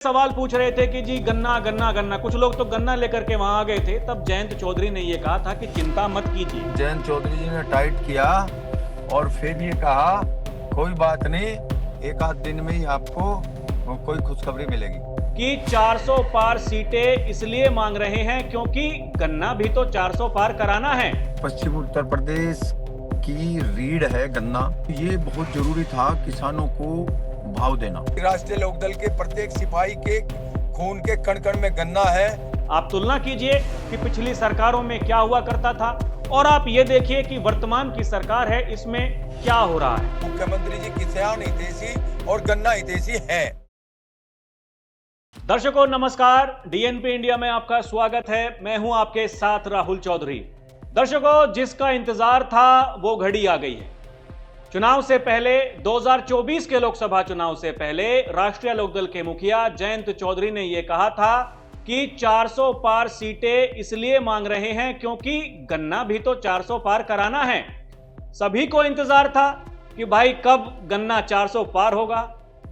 सवाल पूछ रहे थे कि जी गन्ना गन्ना गन्ना, कुछ लोग तो गन्ना लेकर के वहां आ गए थे। तब जयंत चौधरी ने ये कहा था कि चिंता मत कीजिए। जयंत चौधरी जी ने टाइट किया और फिर ये कहा कोई बात नहीं, एक आध दिन में ही आपको कोई खुशखबरी मिलेगी कि 400 पार सीटें इसलिए मांग रहे हैं क्योंकि गन्ना भी तो 400 पार कराना है। पश्चिम उत्तर प्रदेश की रीढ़ है गन्ना। ये बहुत जरूरी था किसानों को भाव देना। राष्ट्रीय लोकदल के प्रत्येक सिपाही के खून के कण कण में गन्ना है। आप तुलना कीजिए कि पिछली सरकारों में क्या हुआ करता था और आप ये देखिए कि वर्तमान की सरकार है, इसमें क्या हो रहा है। मुख्यमंत्री जी किसान हितैषी और गन्ना हितैषी हैं। दर्शकों नमस्कार, डीएनपी इंडिया में आपका स्वागत है। मैं हूं आपके साथ राहुल चौधरी। दर्शकों, जिसका इंतजार था वो घड़ी आ गई है। चुनाव से पहले 2024 के लोकसभा चुनाव से पहले राष्ट्रीय लोकदल के मुखिया जयंत चौधरी ने यह कहा था कि 400 पार सीटें इसलिए मांग रहे हैं क्योंकि गन्ना भी तो 400 पार कराना है। सभी को इंतजार था कि भाई कब गन्ना 400 पार होगा।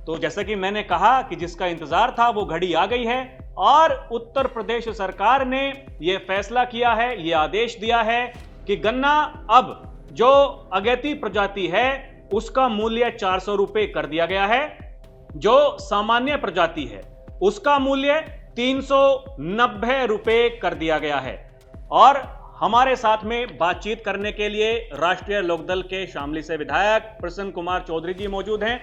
तो जैसा कि मैंने कहा कि जिसका इंतजार था वो घड़ी आ गई है और उत्तर प्रदेश सरकार ने यह फैसला किया है, यह आदेश दिया है कि गन्ना अब जो अगैती प्रजाति है उसका मूल्य 400 रुपए कर दिया गया है। जो सामान्य प्रजाति है उसका मूल्य 390 रुपए कर दिया गया है। और हमारे साथ में बातचीत करने के लिए राष्ट्रीय लोकदल के शामली से विधायक प्रसन्न कुमार चौधरी जी मौजूद हैं।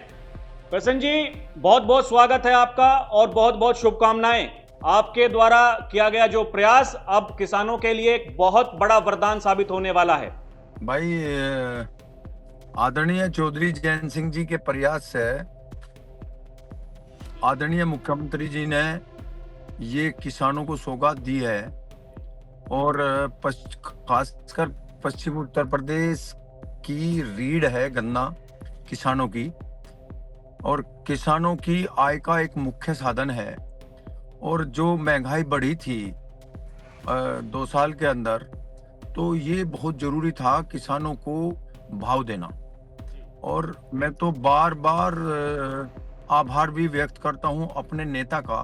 प्रसन्न जी, बहुत बहुत स्वागत है आपका और बहुत बहुत शुभकामनाएं। आपके द्वारा किया गया जो प्रयास अब किसानों के लिए एक बहुत बड़ा वरदान साबित होने वाला है। भाई, आदरणीय चौधरी जयंत सिंह जी के प्रयास से आदरणीय मुख्यमंत्री जी ने ये किसानों को सौगात दी है और खासकर पश्चिम उत्तर प्रदेश की रीढ़ है गन्ना किसानों की, और किसानों की आय का एक मुख्य साधन है। और जो महंगाई बढ़ी थी 2 साल के अंदर, तो ये बहुत जरूरी था किसानों को भाव देना। और मैं तो बार बार आभार भी व्यक्त करता हूं अपने नेता का,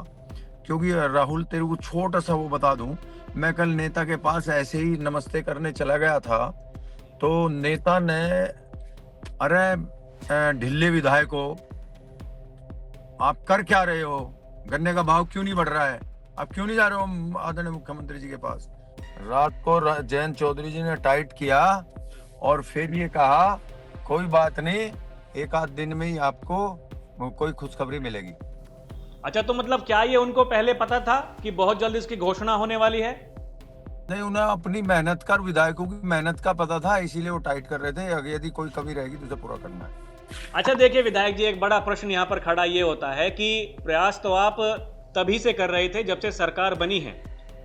क्योंकि राहुल तेरे को छोटा सा वो बता दूं, मैं कल नेता के पास ऐसे ही नमस्ते करने चला गया था तो नेता ने, अरे ढिल्ले विधायकों, आप कर क्या रहे हो, गन्ने का भाव क्यों नहीं बढ़ रहा है, आप क्यों नहीं जा रहे हो आदरणीय मुख्यमंत्री जी के पास। रात को जयंत चौधरी जी ने टाइट किया और फिर ये कहा कोई बात नहीं, एक आध दिन में ही आपको कोई खुशखबरी मिलेगी। अच्छा, तो मतलब क्या ये उनको पहले पता था कि बहुत जल्द इसकी घोषणा होने वाली है? नहीं, उन्हें अपनी मेहनत का, विधायकों की मेहनत का पता था, इसीलिए वो टाइट कर रहे थे। अगर यदि कोई कमी रहेगी तो उसे पूरा करना है। अच्छा देखिए विधायक जी, एक बड़ा प्रश्न यहाँ पर खड़ा ये होता है कि प्रयास तो आप तभी से कर रहे थे जब से सरकार बनी है।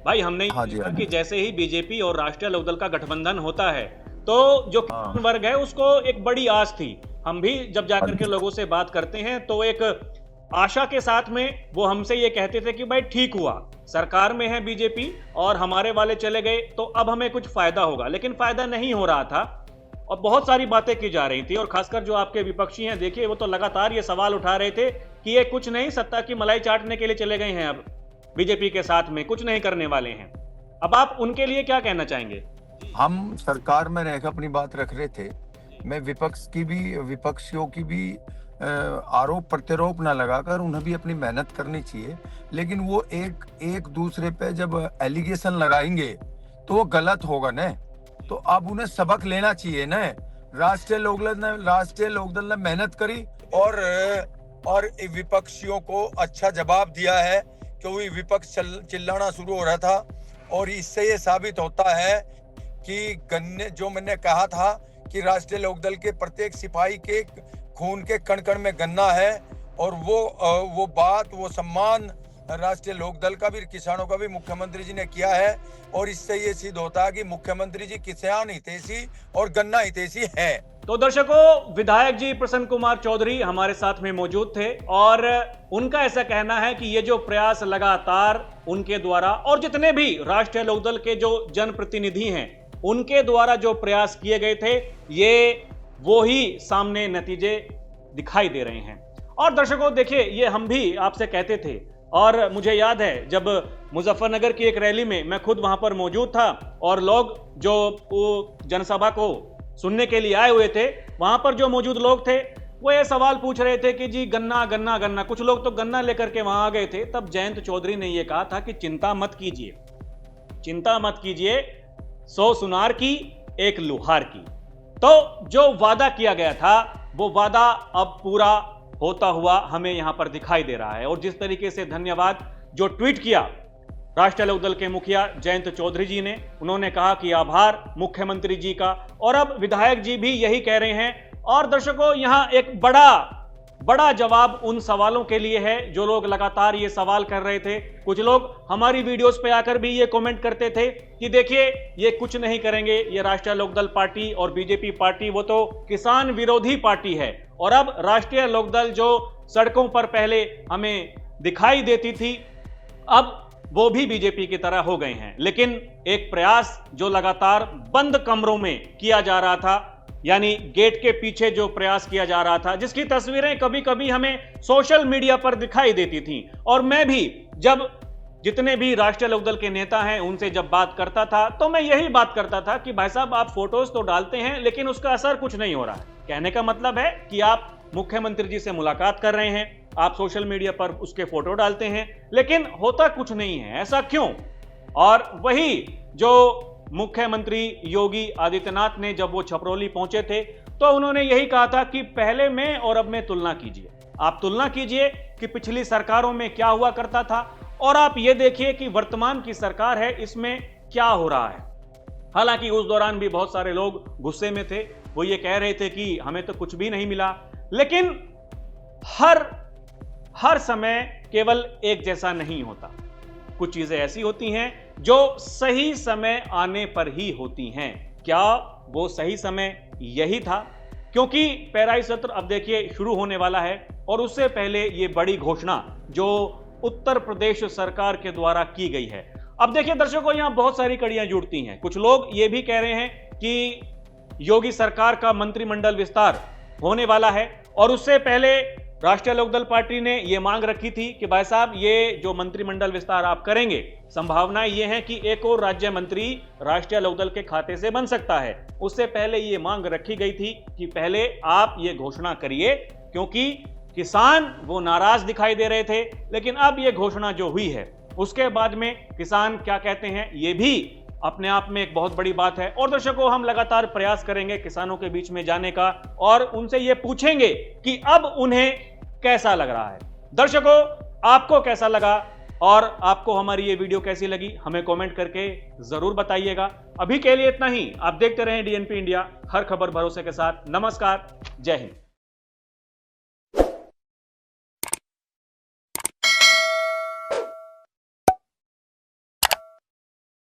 भाई हमने कि जैसे ही बीजेपी और राष्ट्रीय लोकदल का गठबंधन होता है तो जो किसान वर्ग है उसको एक बड़ी आस थी। हम भी जब जाकर के लोगों से बात करते हैं तो एक आशा के साथ में वो हमसे ये कहते थे कि भाई ठीक हुआ, सरकार में है बीजेपी और हमारे वाले चले गए तो अब हमें कुछ फायदा होगा। लेकिन फायदा नहीं हो रहा था और बहुत सारी बातें की जा रही थी। और खासकर जो आपके विपक्षी हैं, देखिए वो तो लगातार ये सवाल उठा रहे थे कि ये कुछ नहीं, सत्ता की मलाई चाटने के लिए चले गए हैं, अब बीजेपी के साथ में कुछ नहीं करने वाले हैं। अब आप उनके लिए क्या कहना चाहेंगे? हम सरकार में रहकर अपनी बात रख रहे थे। मैं विपक्षियों की भी आरोप प्रत्यारोप ना लगाकर उन्हें भी अपनी मेहनत करनी चाहिए। लेकिन वो एक दूसरे पे जब एलिगेशन लगाएंगे तो वो गलत होगा न। तो अब उन्हें सबक लेना चाहिए न। राष्ट्रीय लोकदल ने मेहनत करी और विपक्षियों को अच्छा जवाब दिया है, क्योंकि विपक्ष चिल्लाना शुरू हो रहा था। और इससे ये साबित होता है कि गन्ने, जो मैंने कहा था कि राष्ट्रीय लोकदल के प्रत्येक सिपाही के खून के कण कण में गन्ना है, और वो बात, वो सम्मान राष्ट्रीय लोकदल का भी, किसानों का भी मुख्यमंत्री जी ने किया है। और इससे ये सिद्ध होता है कि मुख्यमंत्री जी किसान हितैषी और गन्ना हितैषी हैं। तो दर्शकों, विधायक जी प्रसन्न कुमार चौधरी हमारे साथ में मौजूद थे और उनका ऐसा कहना है कि ये जो प्रयास लगातार उनके द्वारा और जितने भी राष्ट्रीय लोकदल के जो जनप्रतिनिधि हैं उनके द्वारा जो प्रयास किए गए थे, ये वो ही सामने नतीजे दिखाई दे रहे हैं। और दर्शकों देखिए, ये हम भी आपसे कहते थे और मुझे याद है जब मुजफ्फरनगर की एक रैली में मैं खुद वहां पर मौजूद था और लोग जो जनसभा को सुनने के लिए आए हुए थे, वहां पर जो मौजूद लोग थे वो ये सवाल पूछ रहे थे कि जी गन्ना गन्ना गन्ना, कुछ लोग तो गन्ना लेकर के वहां आ गए थे। तब जयंत चौधरी ने यह कहा था कि चिंता मत कीजिए, चिंता मत कीजिए, 100 सुनार की एक लुहार की। तो जो वादा किया गया था वो वादा अब पूरा होता हुआ हमें यहां पर दिखाई दे रहा है। और जिस तरीके से धन्यवाद जो ट्वीट किया राष्ट्रीय लोकदल के मुखिया जयंत चौधरी जी ने, उन्होंने कहा कि आभार मुख्यमंत्री जी का, और अब विधायक जी भी यही कह रहे हैं। और दर्शकों, यहां एक बड़ा जवाब उन सवालों के लिए है जो लोग लगातार ये सवाल कर रहे थे। कुछ लोग हमारी वीडियोस पे आकर भी ये कमेंट करते थे कि देखिए ये कुछ नहीं करेंगे, ये राष्ट्रीय लोकदल पार्टी और बीजेपी पार्टी वो तो किसान विरोधी पार्टी है। और अब राष्ट्रीय लोकदल जो सड़कों पर पहले हमें दिखाई देती थी, अब वो भी बीजेपी की तरह हो गए हैं। लेकिन एक प्रयास जो लगातार बंद कमरों में किया जा रहा था, यानी गेट के पीछे जो प्रयास किया जा रहा था, जिसकी तस्वीरें कभी कभी हमें सोशल मीडिया पर दिखाई देती थी, और मैं भी जब जितने भी राष्ट्रीय लोकदल के नेता हैं उनसे जब बात करता था तो मैं यही बात करता था कि भाई साहब आप फोटोज तो डालते हैं लेकिन उसका असर कुछ नहीं हो रहा है। कहने का मतलब है कि आप मुख्यमंत्री जी से मुलाकात कर रहे हैं, आप सोशल मीडिया पर उसके फोटो डालते हैं, लेकिन होता कुछ नहीं है, ऐसा क्यों? और वही जो मुख्यमंत्री योगी आदित्यनाथ ने जब वो छपरौली पहुंचे थे तो उन्होंने यही कहा था कि पहले में और अब में तुलना कीजिए, आप तुलना कीजिए कि पिछली सरकारों में क्या हुआ करता था और आप ये देखिए कि वर्तमान की सरकार है इसमें क्या हो रहा है। हालांकि उस दौरान भी बहुत सारे लोग गुस्से में थे, वो ये कह रहे थे कि हमें तो कुछ भी नहीं मिला। लेकिन हर समय केवल एक जैसा नहीं होता, कुछ चीजें ऐसी होती हैं जो सही समय आने पर ही होती हैं। क्या वो सही समय यही था? क्योंकि पेराई सत्र अब देखिए शुरू होने वाला है और उससे पहले ये बड़ी घोषणा जो उत्तर प्रदेश सरकार के द्वारा की गई है। अब देखिए दर्शकों, यहां बहुत सारी कड़ियां जुड़ती हैं। कुछ लोग ये भी कह रहे हैं कि योगी सरकार का मंत्रिमंडल विस्तार होने वाला है और उससे पहले राष्ट्रीय लोकदल पार्टी ने यह मांग रखी थी कि भाई साहब ये जो मंत्रिमंडल विस्तार आप करेंगे, संभावनाएं ये हैं कि एक और राज्य मंत्री राष्ट्रीय लोकदल के खाते से बन सकता है। उससे पहले ये मांग रखी गई थी कि पहले आप ये घोषणा करिए, क्योंकि किसान वो नाराज दिखाई दे रहे थे। लेकिन अब ये घोषणा जो हुई है उसके बाद में किसान क्या कहते हैं, ये भी अपने आप में एक बहुत बड़ी बात है। और दर्शकों, हम लगातार प्रयास करेंगे किसानों के बीच में जाने का और उनसे ये पूछेंगे कि अब उन्हें कैसा लग रहा है। दर्शकों, आपको कैसा लगा और आपको हमारी ये वीडियो कैसी लगी हमें कमेंट करके जरूर बताइएगा। अभी के लिए इतना ही। आप देखते रहें डीएनपी इंडिया, हर खबर भरोसे के साथ। नमस्कार, जय हिंद।